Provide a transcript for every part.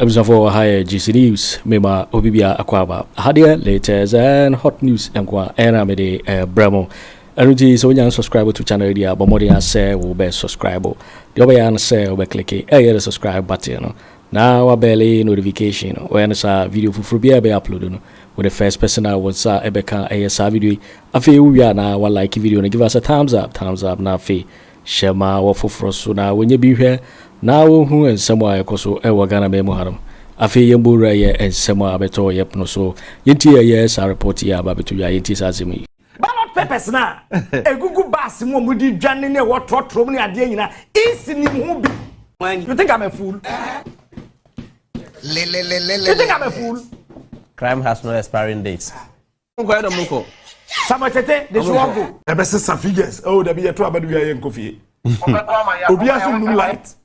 for higher GC News, Mema Obibia Akwaba. Hadia latest and hot news and Aramede Bramo. And so when subscribe to channel dia, but more than say will be subscribe. The other one say will click the subscribe button. Now a belly notification when a video for be uploaded. With the first person I was Ebeka ASA video. A few we are now like video and give us a thumbs up now fee. Share my offer for so now when you be here. Now who and somewhere koso ewa Ghana be muharam afi yembura ye and somewhere beto yep no so yenti yes I report ya ba beto ya yenti sazimi ballot papers na egugu bass mo mudi dwane ne wototrom ne ade nyina isi ni mu bi you think I'm a fool you think I'm a fool crime has no expiring dates nko do munko samatete de so go e be sesa figures oh da bi yeto abadu ya yenkofie obi asu num light.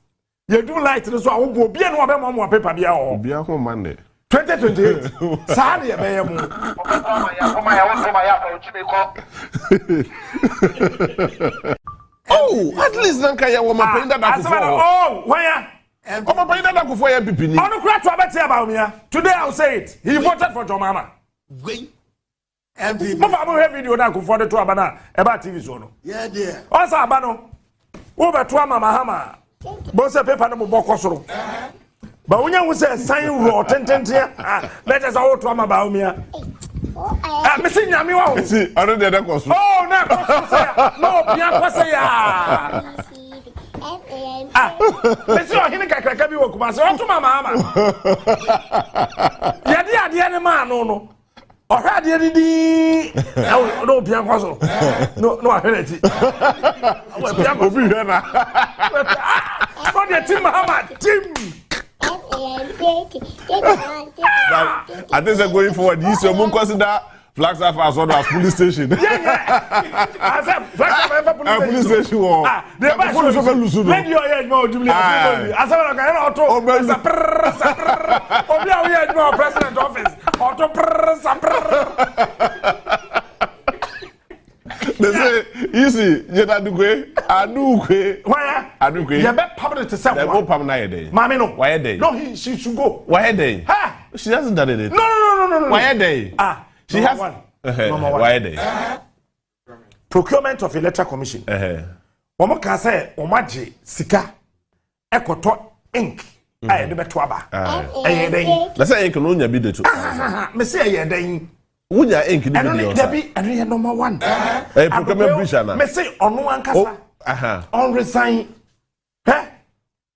You do light so I will be no be mo paper bia o bia ko Monday 2028 Saturday be yemu oh at least nan kan ya wo ma penda da ko oh where o ma penda da ko fo ya pipini onu kra to abeti Bawumia today I'll say it he voted for Mahama gwen MP mo ba mo he video da ko fo de to abana e ba TV so no yeah dear o sa abano wo be to Mahama Boss paper no boko soro. Ba wonya hu say sign raw tentente let us out to Bawumia. Me say nyame wa ho. See, I don't dey that koso. Oh, na koso say. No, bia koso ya. Me say o hini kakraka bi wo kuma say o to Mahama. Yade ade ne ma no. Ohwe ade ni di. No bia koso. No ahwereti. Obi hwe na. On the team Mahama team. I think they're going forward. You say we consider Flagstaff as well as police station. Yeah. I said Flagstaff police station. The police over lose. Let your head more Jubilee. I said I can auto. Obi a we head more president office. Auto. They say, you see, you don't do Adukwe. Why? Adukwe. You bet public to say. They go pam na day. Mami no. Why day? No, she should go. Why day? Ha! She hasn't done it. No. Why day? She has one. Why day? Procurement of Electoral Commission. Omo kan say omaje sika ekoto ink. Aye de beto aba. Aye den. Let's say ink no nya bi de to. Me say aye den. Wunya ink ni bi de. And number 1. Procurement bridge na. Me say onu ankasa. On resign.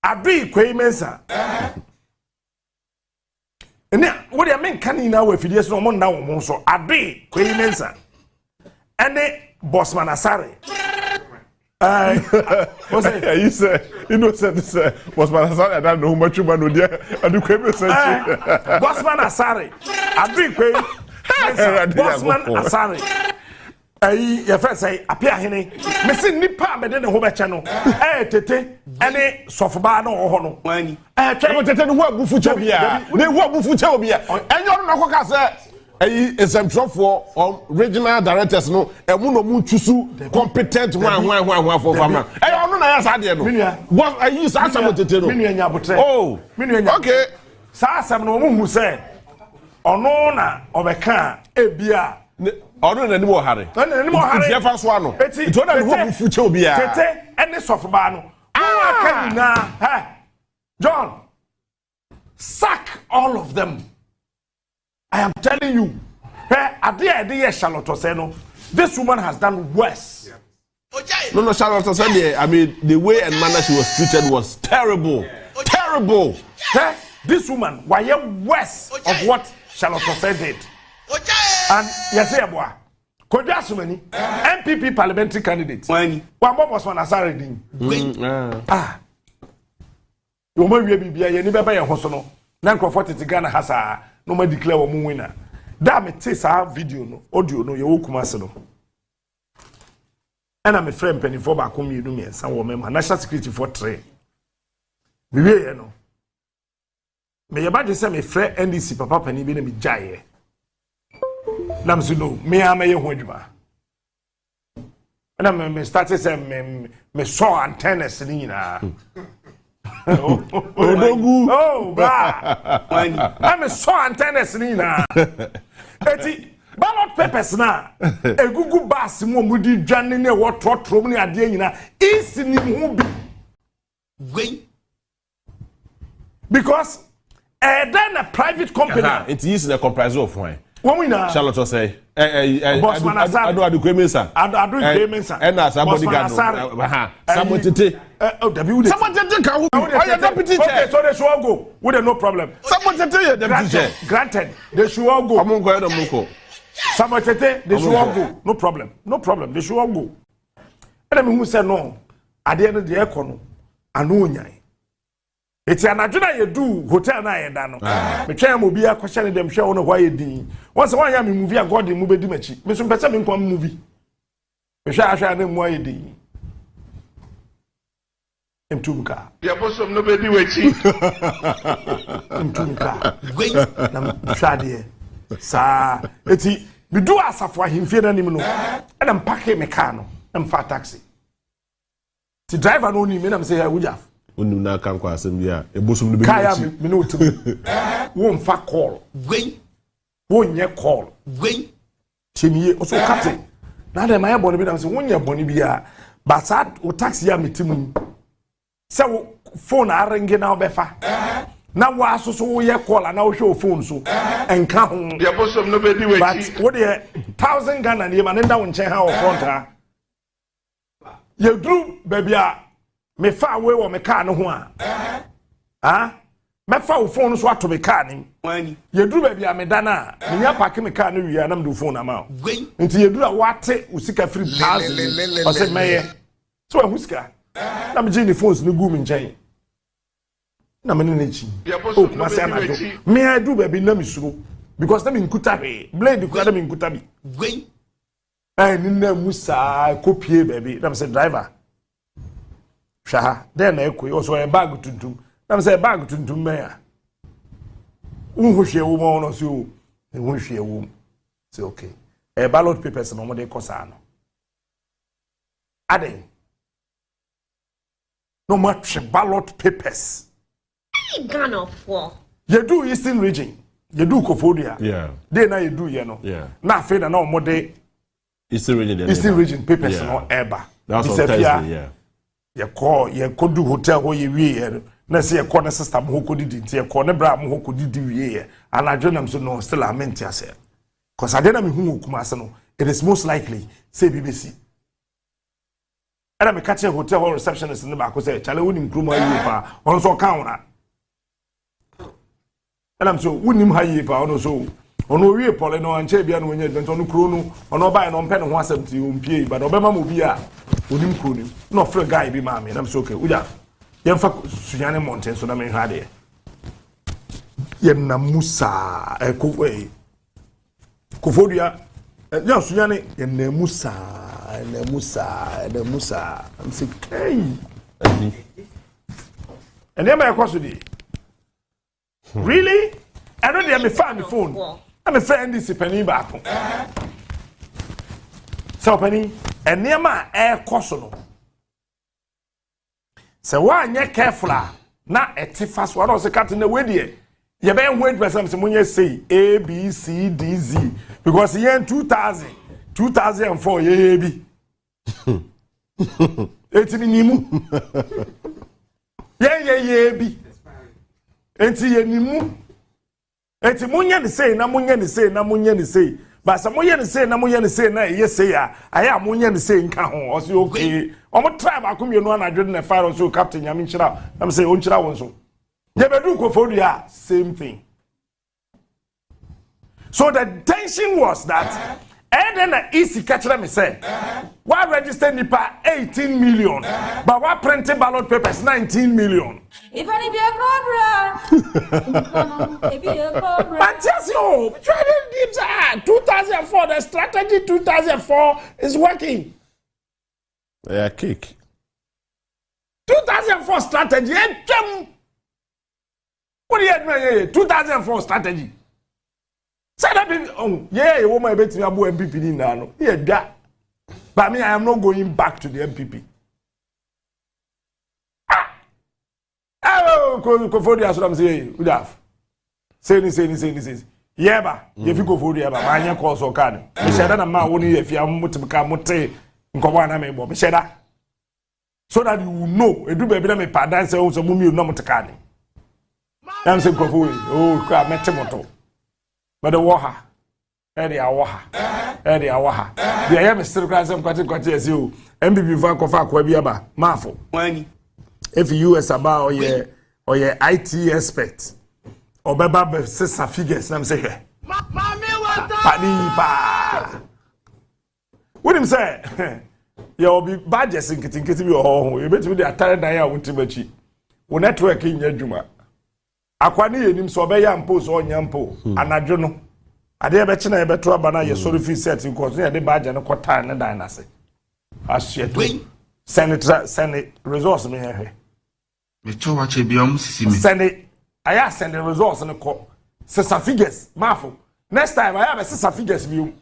Abi kwei Mensa. Ene wo de men kan na wa fidie so mo na wo mo so. Abi kwei Mensa. Ene Bossman Asare. What's that? You say, innocent say, Bossman Asare, I don't know much about no dear. I do kwei Mensa. Bossman Asare. Abi kwei Bossman Asare. Your friend say, appear hene. Missing nipa me de ho becha no. Tete, ene sofba no ho no. Wani. Tete no wo bufucha bia. Ne wo bufucha bia. Enyo no koka say exemption for regional directors no emu no mu chusu competent one for farmer. Enyo no na ya sa de no. Boss ayi sa asem tete no. Minu anya botre. Oh. Minu anya. Okay. Sa asem no mu hu say ono na obeka ebia Ọdún na ni mo hare. Ni mo hare. Ti fa so ano. Ti o na ni ho bu fuche obi a. Tete ene sofba no. Aka na, John. Sack all of them. I am telling you. Ade Charlotte say no. This woman has done worse. No, Charlotte say I mean the way and manner she was treated was terrible. Terrible. This woman why worse of what Charlotte say did. And yes, boy. Kojo Kyeremanteng, MPP parliamentary candidate. One boss man asare din. You mo wie bibia ye ni beba ye ho so no. Na nkrofo tete Ghana hasa no ma declare wo mu winner. Da me te sa video no, audio no ye wo kuma se no. And me friend penny for ba kom yenu me san wo mem national security for 3. Me wie ye no. Me ye ba de se me friend NDC papa penny bi na me jaye. Nam so no me am ye ho adwuma. And me started say me saw antennas ni nyina. Odogu. Oh, bra. I'm a so antennas nina. Eti ballot papers na. Egugu bas mo mudi dwane ne wo trotrom ne ade nyina. Isi ni mu bi. Wait. Because then a private company. It is the comprisor of wine. When we know Charlotte will say, Ado Mensa. Ado Mensa. And as somebody got someone to take. Someone to take. Okay, so they should all go. With no problem. Someone to take deputy chair. Granted, they should all go. I'm going to go. Someone to take, they should all go. No problem. No problem. They should all go. And I mean, who said no? At the end of the economy, I know. It's an adjuna you do hotel na yenda no. Me twa am obi a question dem hwe wo why you din. Once one ya me movie a god mu bedi machi. Me so pese me nkwa movie. Me hwe ahwe na mu aye din. Emtumka. Ya bosom no bedi wachi. Emtumka. Wei na hwade. Sa eti me do asafo ahemfie na nim no. E na mpake me car no. Em fa taxi. Ti driver no ni me na me say ya wujaf. Ununa kan kwa asembia ebosum no be kaya me no tu won fa call wey won ye call wey chemiye o so kate na dem aye boni bi na say won ye boni bi a but sad o taxi ya metimu say phone arrange na obefa na wa so so ye call na wo hwe o phone so enka ho ye bosom no be di we but wo de 1000 Ghana ne ma nda wo nchen ha o front ha ye dru baby a me fa away wo me car no ho a me fa wo phone so ato me car ni ye duru ba bia me da na me nya park me car no wi na me do phone ama nti ye duru a wate usika free 1000 o se meye so a husika na me gini phones no gu me nchen na me ne chi o kuma se na do me a duru ba bi na me suro because na me nkuta be blade ku na me nkuta bi ni na musa kopie baby na me say driver Shaha, then I also a bag to do. I'm say bag to do me. Who woman or so, and who she a woman. Say okay. A ballot papers no more de cosano. Ade. No much ballot papers. Ghana for. You do Eastern region. You do Kofodia. Yeah. Then now you do, you know. Yeah. Now fair no more de Eastern region papers yeah. no ever. That's on Thursday, yeah. Ye could do hotel where you we na say ye corner system ho ko didi tie corner bra mo ho ko didi wie and I join them so no still lament yourself cause I didn't me hu kuma ase no it is most likely say BBC and me catch a hotel receptionist in the back say chale wonim kruma yi pa on so kan na and I'm so wonim ha yi pa on so ono wie pole no anche bia no nya advent ono kro no ono bai no mpe no ho asem ti ompie but obema mo bi a onim kro ni no free guy bi ma me na so okay uja ye mfa sunyane mountain so na me hade ye na musa kofodua ya sunyane ye na musa am say hey and then my question di really I know they me find the phone I'm a friend this penny back. So penny and near my air cosono. So why you careful na a fast one was a cat in the way there. You better wait for something when you say A, B, C, D, Z. Because here in 2004, yeah, B. It's in Nimu. Yeah, B. It's in Nimu. Enti munya ni say na munya ni say but some munya ni say na munya ni say na yes say aya munya ni say nka ho o say okay o mo tribe akomi no na dwede na fire so captain nyame nchira na me say o nchira won so je bedu Kofodua same thing so the tension was that and then easy catch me say why register nipa 18 million but why printed ballot papers 19 million if any be a problem if be a problem but just you trading dips 2004 the strategy 2004 is working yeah kick 2004 strategy what do you mean 2004 strategy say that yeah woman bet me abu MPP ni na no yeah that but me I am not going back to the MPP Kofodi as I'm saying, would have. Say. Yeba, if you go for the Eba, my calls or can. I said, I'm not only if you are Mutimaka Mote, Nkobana Mebo, Misheda. So that you know, a do baby me padanse also mumi no mutakani. I'm saying Kofodi, oh, crab, Metamoto. But the waha, Eddie Awaha, the I am still class and quite as you, MBB Vankofa Kwabiaba, Mafo. If you is about or your IT expert. Obeba be sesa figures na say here. Panipa. What him say? You be badges nkinkiti bi ho. You betimi dey atare dan ya wontimachi. Wo network nya adwuma. Akwani yenim so obeya mpo so onya mpo. Anadwo no. Ade be chena e beto aba na ye sorry fee set because na dey badge no kwata ne dan na se. Asyeto. Send resource me here. Me cho wa che biom sisi me. Send it. I send the results and call. Sesa figures, Mafo. Next time I have a sesa figures view.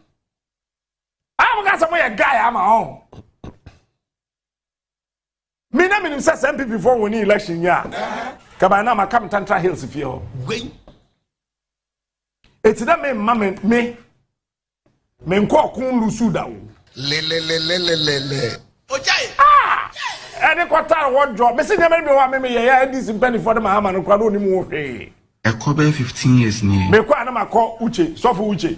I'm got some a guy I'm on. Me na me say some people before we election yeah. Kabana ma come Tantra Hills if you. It's that me nko kun lusu da wo. Le. Ojai. Ah! Any quarter what job? Me say me wa me yeah this penny for the Mahama no kwado ni mu hwe. E ko be 15 years ni. Me kwa na makọ uche, sofo uche.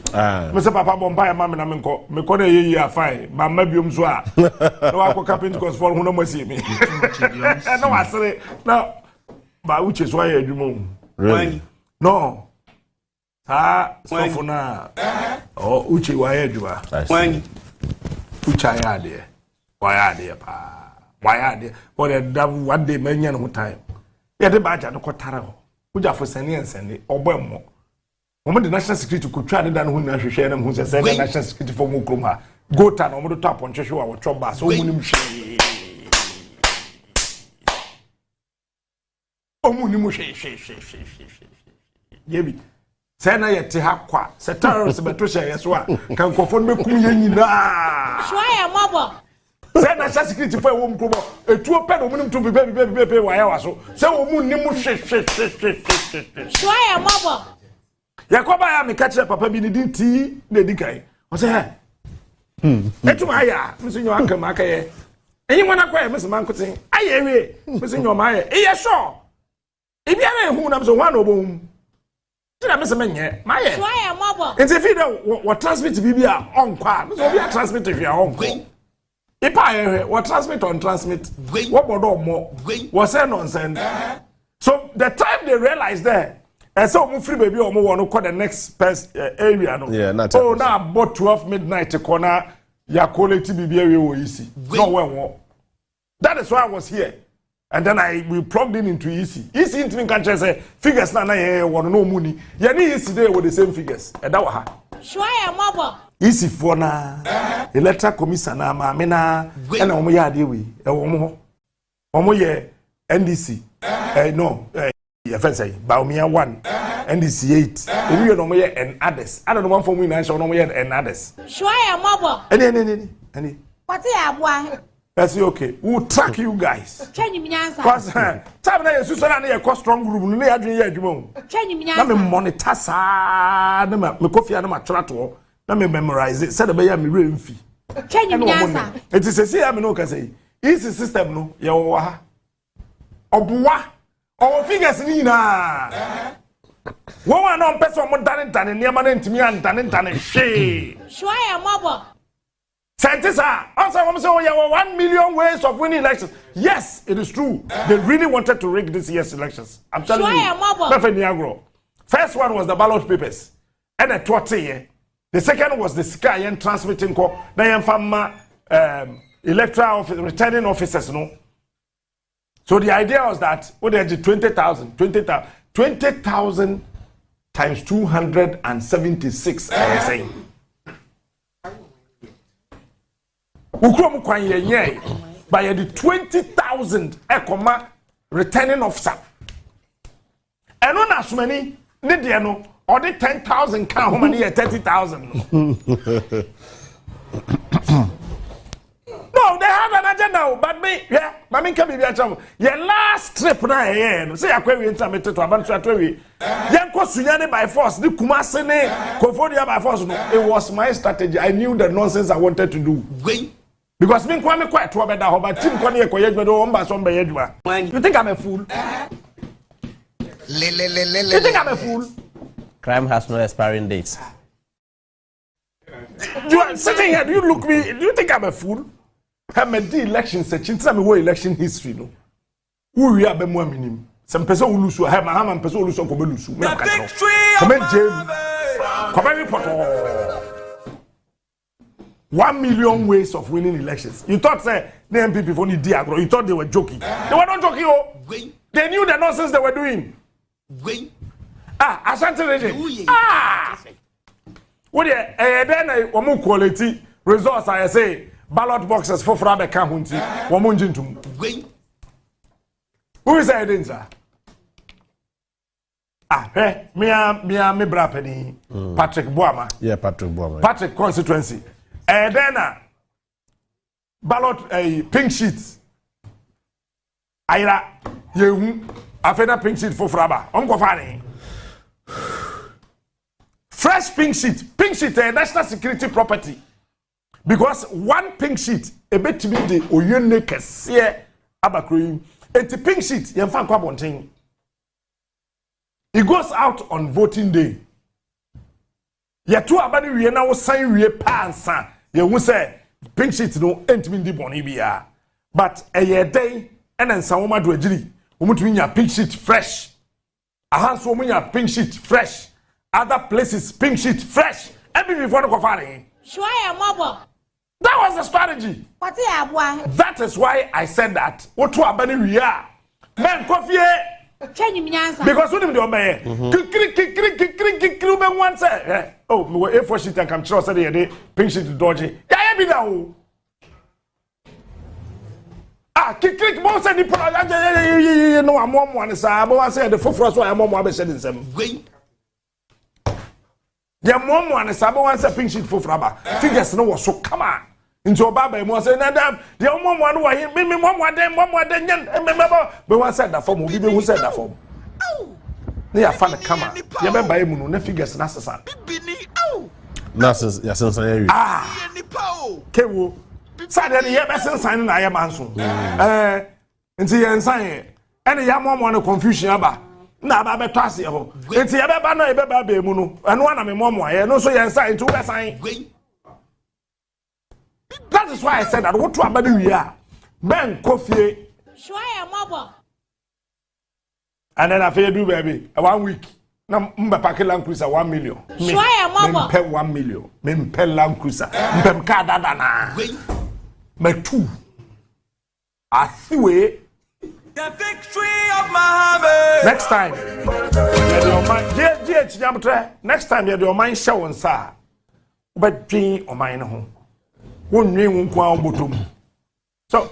Me say papa bomba ma me na me nko. Me ko na ye afai, ma ma biom so a. No akọ Pentecost for hu no masi me. No asere. No. Ba uche so ya adwuma. Really? No. Sofo na. Oh uche wa ya adwuma. When ucha ya de. Wa ya de pa. Why are they? What a one day many time. Yeah, the badge and the Kotaro. Uja for Sani and Sandy, or Bomo. Woman, the national security could try to done when I share them who said the national security for Mukruma. Go down over the top on Cheshua or Choba, so Munim she. Oh, Munimushe. Yebi. Sena yet Tehakwa, Setaros, Betusha, yes, what can confirm me Kuya. Shwaya mobile. Say national security for wom promo e tuo pe no munim to be waya waso say wo mu nim hwe Shwaya mobile. Yakoba ya me catch papa bi ni din ti na di kai o say he etuma ya misunyo aka maka ye eyi mona kwa me sema nkotin aye we misunyo ma ye e ye sure e bia na ehu na so wan obom tina me sema nye ma ye Shwaya mobile. nti fi do what transmit bibia on kwa so bia transmit if you are on kwa Ipa what transmit on transmit. What bodo more? What say nonsense? So the time they realized there, and so we free baby or more call the next area no. Yeah, not. Oh, now about 12 midnight to corner ya quality BBA easy. No one. That is why I was here. And then we plugged in into easy. Easy into country say figures na want no money. Ya ni easy there with the same figures. And that was her. Shwaya mobile. Easy for na electoral commission na ma me na e na omo ya ade we e omo ye NDC no ye say Bawumia 1 NDC 8 omo ye no omo ye and others I don't know one for me na so omo ye and others Shwaya mobile. Any what ya boy that's okay we'll track you guys Chanyi minyansa cause time na yesu so na ye cost strong group no ya adwen ye adwuma Chanyi minyansa na me monitor sa na me kofia na ma trato na me memorize it said be ya me remfi Chanyi minyansa it is say am no ka say easy system no ye wo ha oboa o figures ni na wo wa no person mo dane niam na ntimi dane hwe Shwaya mobile. Scientists also say 1 million ways of winning elections. Yes, it is true. They really wanted to rig this year's elections. I'm telling you. First one was the ballot papers. And the second was the sky and transmitting call. Electoral office, returning officers. No. So the idea was that what they did 20,000 times 276. I was saying. Ukrom kwan ye by the 20,000 ekoma returning officer. And on as many need no or the 10,000 can how many 30,000. No, they have an agenda, but Mami can be a chum. Your last trip na no. Say akwe enta mete to aban so atwe. Yanko sunyane by force. The Kumasene Kofodia by force. No, it was my strategy. I knew the nonsense I wanted to do. Because me kwame quite to beda ho but team kwani ekoye gbedo o mba so mba yeduma. You think I'm a fool? You think I'm a fool? Crime has no expiring dates. You are sitting here, do you look me? Do you think I'm a fool? I'm a the election searching. Tell me what election history no. Who we are be more minim. Some person who lose, have Mahama person who lose, come lose. Come on, James. Come on, report. 1 million ways of winning elections. You thought say the MPP for need Diagro. You thought they were joking. They were not joking. Oh, they knew the nonsense they were doing. Asante Bediatuo. What then a quality results I say ballot boxes for Frabe Kahunti. Wamunjintum. Who is that danger? Me brapeni Patrick Boama. Yeah, Patrick Boama. Patrick constituency. Then ballot pink sheets. Aira yehu afena pink sheet for Fraba. Onko fani. Fresh pink sheet national security property. Because one pink sheet a bit to be the oyene kese abakroyi. Eti pink sheet yemfa kwa bonten. It goes out on voting day. Yetu abani wiye na wo san wiye pansa. Ye hu say pink sheet no entimi ndi boni bia. But eye day ena nsa wo madu agiri. Wo mutumi nya pink sheet fresh. Ahanso wo nya pink sheet fresh. Other places pink sheet fresh. Every before the kofari. That was the strategy. That is why I said that. What to abani wiya. Men coffee. Because when you obey, one say, oh, we were A4 sheet and come trust the pink sheet dodgy. Yeah, be now. Click most of the product. No, I'm one is I said the first one I'm more said in some. Your mom one is I pink sheet for Fraba. Figures no was so come on. Into a baba was saying that the mom one way, me mom one day, remember, but one said that form, who said that form. They are fun to come on. You remember him, no figures, Nasa. Nasa, yes, Kewo. Saturday, yeah, best signing I am answering. Until you sign any young mom on a confusion about. Na ba betwase ho enti ye beba no ye beba be mu no eno na me momo ye no so ye sign to we sign. That is why I said that what to abadi wi a ben kofie and then after do baby 1 week na mba pack Land Cruiser 1 million me pay 1 million me pay Land Cruiser me ka dada na me 2 asiwe. The victory of Mahama. Next time, next time you do mind show on sa. But dream on mine home. One dream won't go on bottom. So,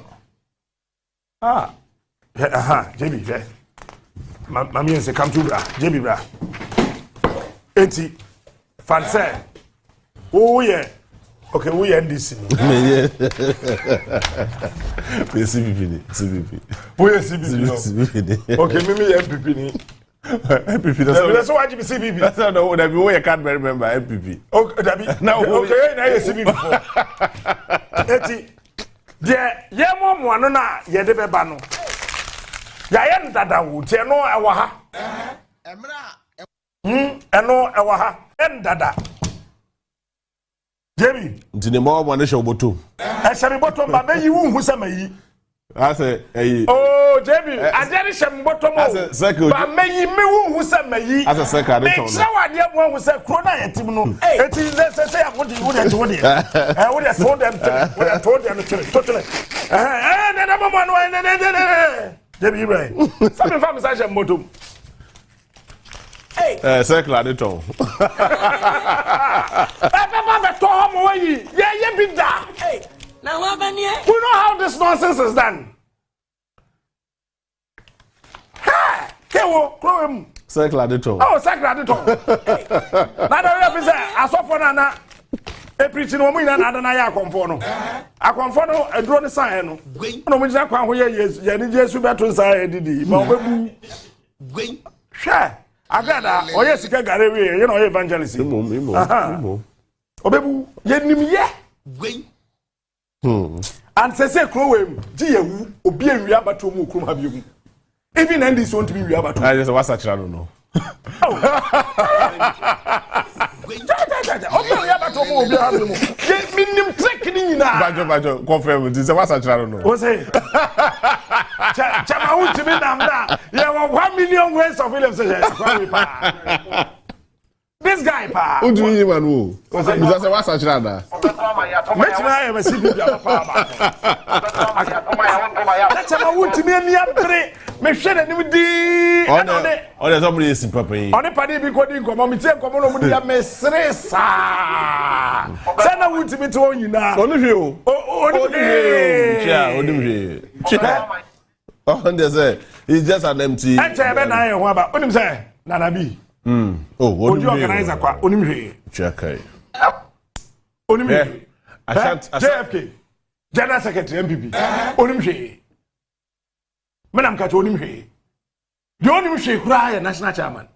JB, Mammy say come to bra, JB bra. 80 fancy. Oh yeah. Okay, we end this. CBP. We are CBP. Okay, maybe MPP. MPP. That's why you CBP. That's not the one. I can't remember MPP. Okay, now okay, now you CBP. Dear, yeah, mom, one na ye de beba no. Ya yen dada wo, tie no ewa ha. Eno ewa ha. En dada. Jemi, ntine mo mo na show bottom. E shari bottom ba meyi wu hu se meyi. Ase eyi. Oh, Jemi, ajeri shem bottom o. Ase Sécret. Ba meyi me wu hu se meyi. Ase Sécret de ton. Me shawa de mo hu se kro na yetim no. Eti se ya wodi wo de wo de. Wo de told them totally. Na mo no Jemi right. Sabe fam sa shem bottom. Sécret de ton. Now what ben here? We know how this nonsense is done. Ha! Kewo, Chloe. Sécret de ton. Oh, Sécret de ton. Now the ref is Asofo Nana. preaching no mo ina na ya akonfo no eduro ne san no no mo jina kwan ho ye ni Jesu beto san edidi ma obebu hwe agada oye sika gare we ye no evangelist imo obebu ye nim ye and say krowem ji yewu obi enwi abato mu krum ha biegu even and this won't be we abato I just was actually no obi enwi abato mu obi ha biegu minim trick ni nyina bajo confirm this was actually no o say chama unti mi namda ye 1 million ways of William say this guy pa who do you man who because I was actually na metina ya mesi bi papa ba chama unti mi ani abre me hwede ni di on the somebody is papa yi on padi bi ko di nkomo mi tie nkomo no mu di ya mesresa sana unti mi to nyina oni hwe on the say it's just an empty be na ye ho aba onim say nana bi oju organizer kwa onim hwe check onim hwe JFK General Secretary MPP onim hwe menam ka onim hwe the onim hwe kura ya national chairman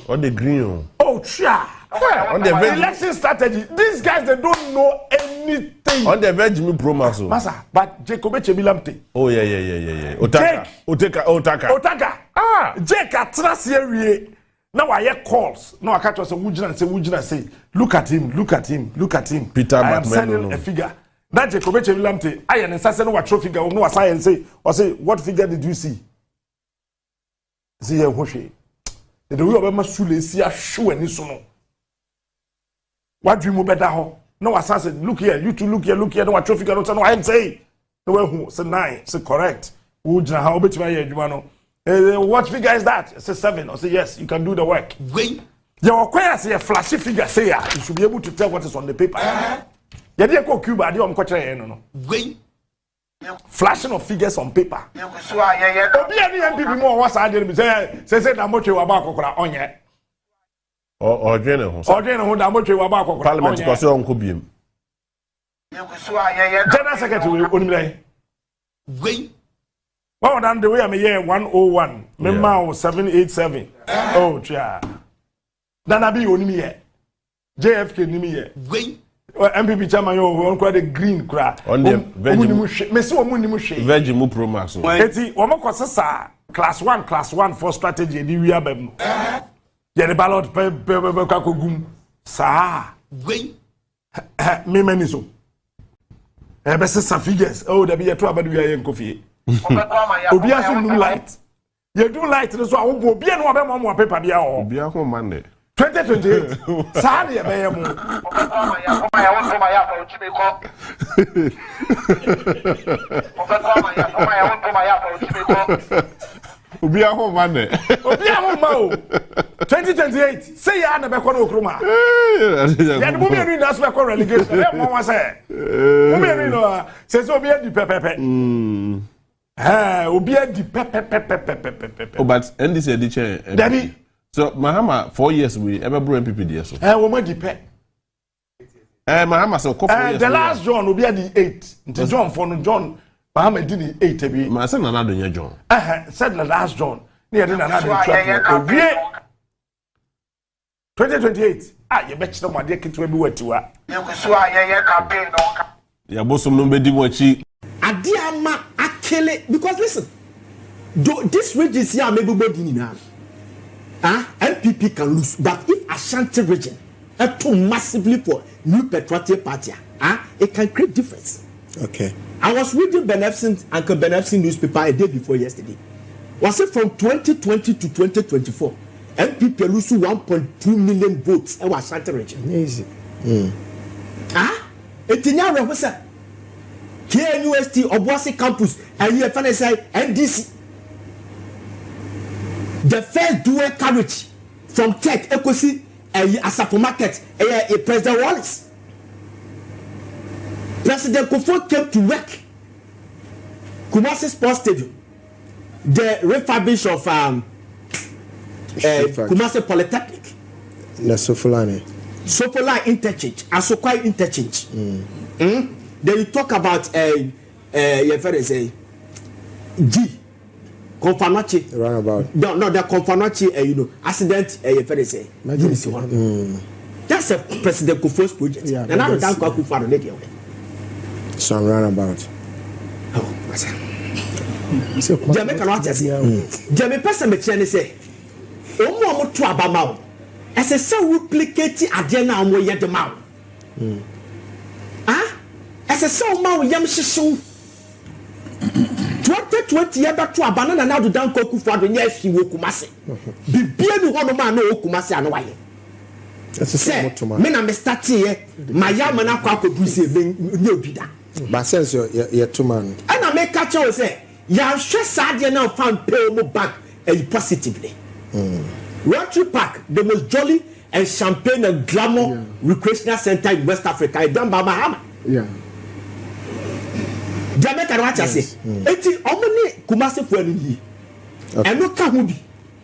on the green on the election strategy these guys they don't know anything on the Jimmy Promax masa but Jacob Echebilamte yeah Otaka Jake atras here now I hear calls no I catch us wujina say look at him Peter I am sending a figure that Jacob Echebilamte I am say no what figure no assign say or say what figure did you see here hoshe the way obema sule si ahwe ni so no what dream better ho no assassin look here you two look here no what figure no I am say no who say 9 say correct who jina how betima here adwuma no what figure is that? Say 7 or say yes, you can do the work. Your require say a flashy figure say you should be able to tell what is on the paper. You dey go Cuba, dey no. Flashing of figures on paper. Obi any MPP mo wa sa dey be say na motwe wa ba akokora onye. Odwene ho da motwe wa ba akokora. Parliament ko se onko biem. General Secretary onimle. Well done the way I'm here 101. Memma 787. Oh cha. Danabi onimi here. JFK nimi here. MPP chairman yo on kwa the green kra. On the Mesi omu nimu hwe. Virgin mu Promax. Eti wo mo kwasesa class 1 for strategy di wi abam. Ye the ballot pe kakogum. Sa. Me maniso. Ebe se figures. Oh there be to abadu ya yenkofie. Obi aso num light. You do light so awo obi eno obe mo paper bia o. Obi aho man 2028. Sa na ye be ye mo. Obi aho man. Obi aho ma o. 2028. Say ya na be ko no okroma. Ya de mo be na so be ko relegation. E mo wa say. Mo be no say so obi adi pepepe. Obi adi pepepe. Oh, but NDC edition. Daddy. So Mahama 4 years we ever bro MPP there so. Wo ma di pe. Mahama so 4 years. The last John obi adi 8. Nti John for no John Mahama did 8 bi. Ma say na do nya John. Said the last John. Ne dey na do trap. 2028. You bet you no dey kitwe bi watiwa. Ye campaign no. Ya bosom no be di mo chi. Adiama akele because listen. This region here everybody nina. MPP can lose, but if Ashanti region too massively for new patriotic party, it can create difference. Okay. I was reading Uncle Benefsin newspaper a day before yesterday. Was it from 2020 to 2024? MPP lose 1.2 million votes in Ashanti region. Easy. Etinya rehosa. KNUST Obuasi campus and you find NDC. The first dual carriage from Tech Ekosi Asafo Market President Wallace. President Kufo came to work. Kumasi Sports Stadium. The refurbish of Kumasi Polytechnic. Nasofulani. Sofola interchange, Asokwai interchange. Then you talk about your friend say G. Confanochi roundabout. No, the Confanochi, accident. Your friend say. That's a President Kufuor's project. Yeah, and I don't think Akufo Addo. Some roundabout. Oh, what's that? Jamaica not just here. Jamaica person me say. Omo to abamao. As a so replicate agenda on where the mouth. As a so ma yam shishu. 2020 year back to a banana now to down Koku for the yes he will kumase. Be being one man no kumase and why. That's a say, men I'm starting here. My yamana Kwaku Annan no bida. But since you're 2 man. And I make catch you say, you're sure sad you now found pay more back positively. Rotary Park, the most jolly and champagne and glamour recreational center in West Africa, done by Mahama. Yeah. Jamaica, what I say? It's how many Kumasi for any and no Kahubi.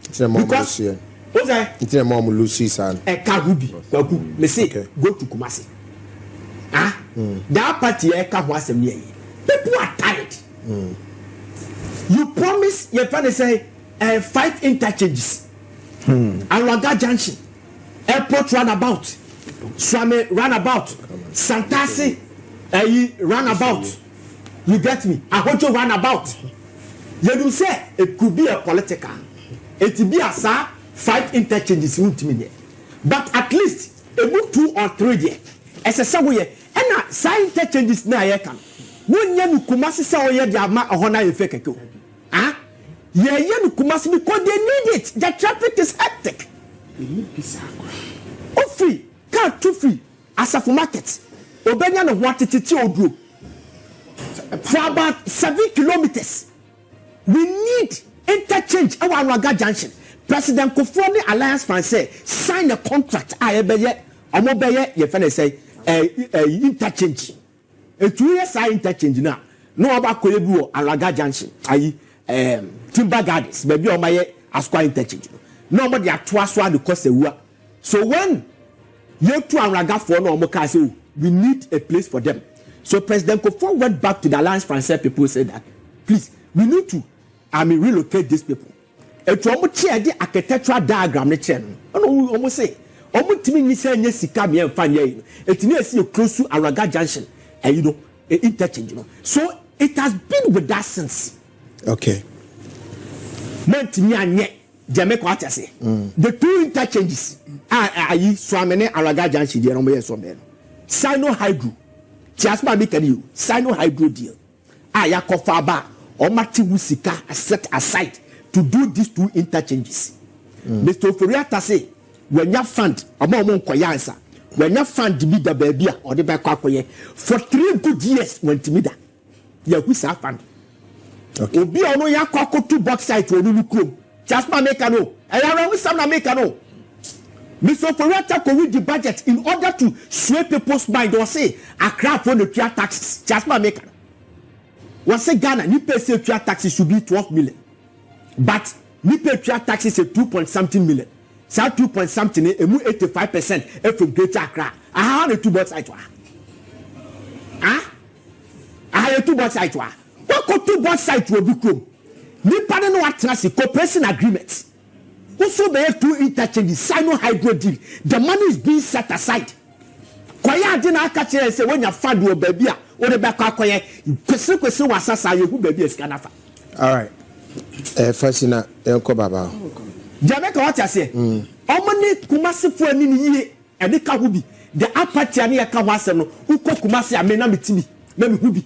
It's a mom Lucy. What's that? It's a mom Lucy, son. A Kahubi. Let's say, go to Kumasi. That party, people are tired. You promise your father say 5 interchanges. Alaga Junction, Airport Runabout, Swami Runabout, Santasi Runabout. You get me? Ahojo Runabout. You do say it could be a political. It will be a 5 interchanges. But at least a 2 or 3 there. As a somewhere, and a sign interchanges na yekan. When you Kumasi say oye the ama ohona yefeke. Yeah, Kumasi because they need it. The traffic is hectic. Oh, free, car too free. As a market, Obenya no what it odro. For about 7 kilometers, we need interchange. Our Alaga Junction. President Kufuor Alliance Française signed a contract. Ayebeye, Omobeye, your friend say, interchange. A 2 years interchange now. No about Koyebu Alaga Junction. Timber Gardens, maybe on my Asqua interchange. Nobody at twice the cost of. So when you two Alaga for no Mokase, we need a place for them. So President Kufuor went back to the Alliance Française people said that, please, we need to relocate these people. And to almost share the architectural diagram. Almost say, almost me say yes, come here and find you. It's near see close to Alaga Junction, and interchange. So it has been with that since. Okay. Jamaica, what I say? The 2 interchanges are Swamene Alaga Junction, the Aremeyaw Anas. Sino Hydro. Jasma make you Sino Hydro deal. Ayakofaba or Mati Wusika set aside to do these 2 interchanges. Mr. Ofori say when you fund among Koyansa, when you fund the bigger baby or the back for 3 good years when Timida. You who fund. Okay. Obi ono ya kwako 2 box site onu krom. Jasma make no. Ayara we some na make no. Mr. Ofori ko read the budget in order to sway people's mind or say Accra for the pure taxes. Jasma make. We say Ghana ni pay say pure taxes should be 12 million. But ni pay pure taxes is 2.something million. So 2.something emu 85% from Greater Accra. I have a 2 box site wa. I have a 2 box site wa. What could 2 box site will be chrome? Nipa no atrasi cooperation agreement. Also there 2 interchanges, Sino Hydro deal. The money is being set aside. Kwaya didn't catch and say when you find your baby or the back kwaya, question was asasa you who baby is canafa. All right. Fasina Elko Baba. Jamaica what I say? Omani Kumasi for any year and the Kahubi. The Apatiania Kawasano, who cook Kumasi amena mitimi, maybe who be.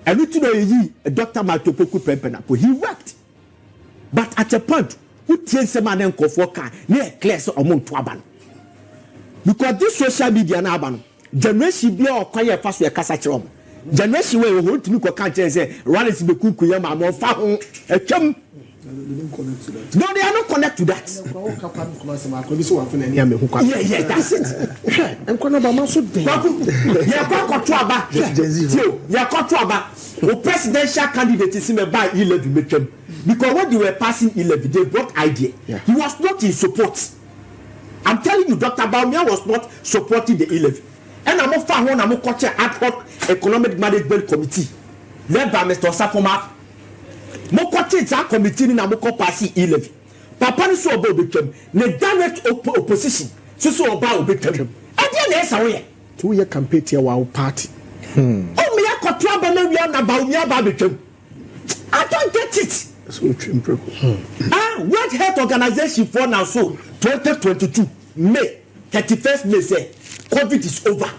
And we to know Dr. Matopoku Pempena, he worked. But at a point, who tells a man and Kofoka near class or Montwaban? Because this social media now, generation be or quiet fast with a cassatron. Generation way we hold to look at country and say, Rallis be Kukuyama, more far a chum. No, they are not connected to that. Yeah, that's it. I'm going to be my suit. The presidential candidate is in a by 11 because when they were passing 11, they brought idea. Yeah. He was not in support. I I'm telling you, Dr. Bawumia was not supporting the E-levy. And I'm off one, I'm coach ad hoc economic management committee led by Mr. Osafoma. Mo coach that committee in Amoko Pasi E-levy. Papa ni so oba became the direct opposition. So oba became. And then there's a way. 2-year campaign to our party. Oh, me a control Bawumia became. I don't get it. World Health Organization for now so 2022 May 31st May say COVID is over.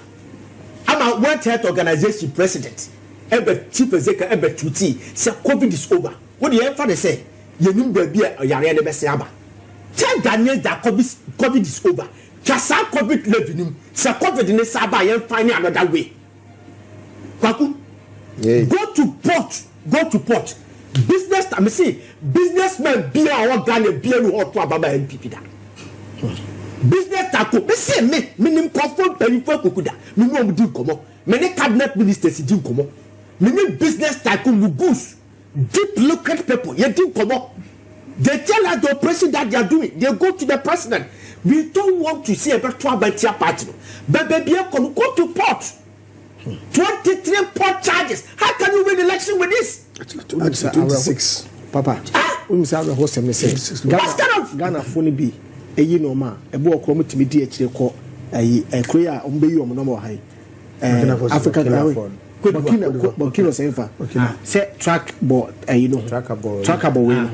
I'm a World Health Organization president. Ever chief executive ever tuti say COVID is over. What do you ever say? You know baby yare the best aba. Tell Daniel that COVID is over. Kasa COVID level say COVID in saba you find another way. Kwaku, go to port. Business, I say, businessmen be our Ghana be no hot to Ababa MPP da. Business tako, me say me nim confront penifo kokuda. Me no am din komo. Me ne cabinet ministers din komo. Me ne business tako mugus. Deep looking people, ye din komo. They tell us the operation that they are doing. They go to the president. We don't want to see a better Batia party. But baby, go to port. 23 port charges. How can you win election with this? 26. Papa. Umsa host me Ghana phone bi eyi no ma ebo okro mutimi di akire ko ayi Korea ombeyi om no mo hai Africa Burkina Faso say track board ayi no tracker board we no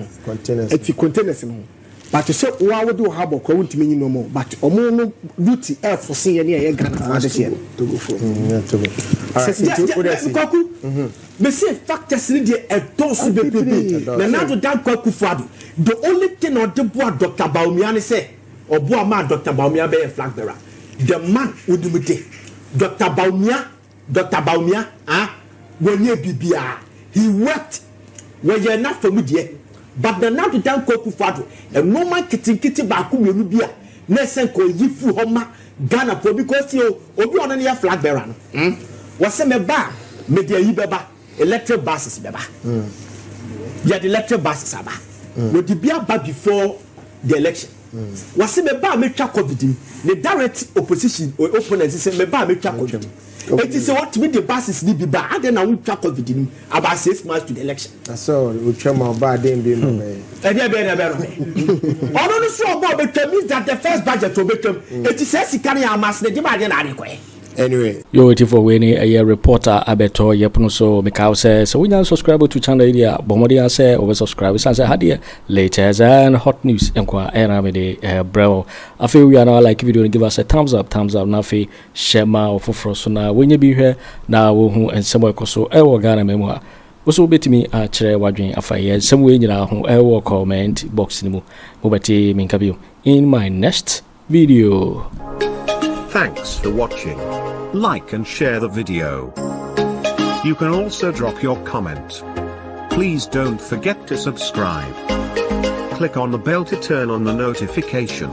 containers no but say wa wo do ha bokro mutimi nyi no mo but omo no duty air for say ne e Ghana for this year to go for Kwaku me say factors in the endorse baby na now to dan Kwaku Addo the only thing on the board Dr. Bawumia say or boa ma Dr. Bawumia be a flag bearer the man udumite Dr. Bawumia when ye bibia he worked when you're not familiar but the now to dan Kwaku Addo a no man kitty ba ku menu bia na sen ko yifu homa Ghana for because you obi on any flag bearer no was me ba me de yi beba electric buses beba yeah the electric buses aba we the bia ba before the election was me ba me twa covid the direct opposition or opponents say me ba me twa covid it is what me the buses ni bi ba ade na we twa covid about 6 months to the election so we try my bad dem be no be ono no so about means that the first budget will become it is sikari amas ne di ba de na require. Anyway, you're waiting for winning a reporter Abeto Yepuno so Mikau says so we now subscribe to channel area Bomodia say over subscribe and say hadia latest and hot news enkwa Aremeyaw bro I feel we are now like video and give us a thumbs up now fe shema ofori so na when you be here now wo hu ensemo ekoso e wo Ghana memu a also betimi otchere wadwen afaye some way nyina ho e wo comment box ni mu mobati minkabio in my next video. Thanks for watching. Like and share the video. You can also drop your comment. Please don't forget to subscribe. Click on the bell to turn on the notification.